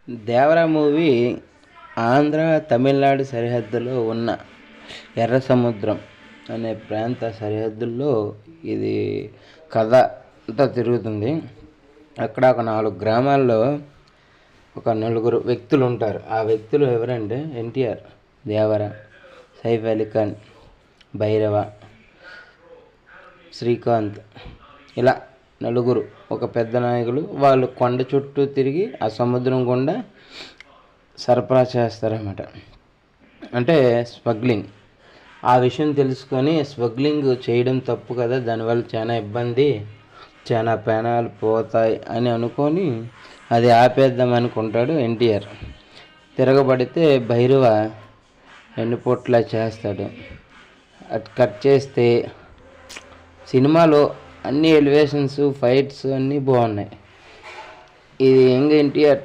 Devara movie Andhra Tamil Nadu సరిహద్దులో ఉన్న ఎర్ర సముద్రం అనే ప్రాంత సరిహద్దుల్లో ఇది కథ అంతా తిరుగుతుంది. అక్కడ ఒక 4 గ్రామాల్లో ఒక నలుగురు వ్యక్తులు ఉంటారు. ఆ వ్యక్తులు ఎవరంటే ఎన్టీఆర్, దేవర, సైఫ్ అలీ ఖాన్, భైరవ, శ్రీకాంత్, ఇలా నలుగురు ఒక పెద్ద నాయకులు. వాళ్ళు కొండ చుట్టూ తిరిగి ఆ సముద్రం గుండా సరఫరా చేస్తారన్నమాట. అంటే స్మగ్లింగ్. ఆ విషయం తెలుసుకొని స్మగ్లింగ్ చేయడం తప్పు కదా, దానివల్ల చాలా ఇబ్బంది, చాలా ప్రాణాలు పోతాయి అని అనుకొని అది ఆపేద్దాం అనుకుంటాడు ఎన్టీఆర్. తిరగబడితే భైరవ ఎన్నుపోట్లా చేస్తాడు. అటు కట్ చేస్తే సినిమాలో అన్ని ఎలివేషన్స్, ఫైట్స్ అన్నీ బాగున్నాయి. ఇది యంగ్ ఎన్టీఆర్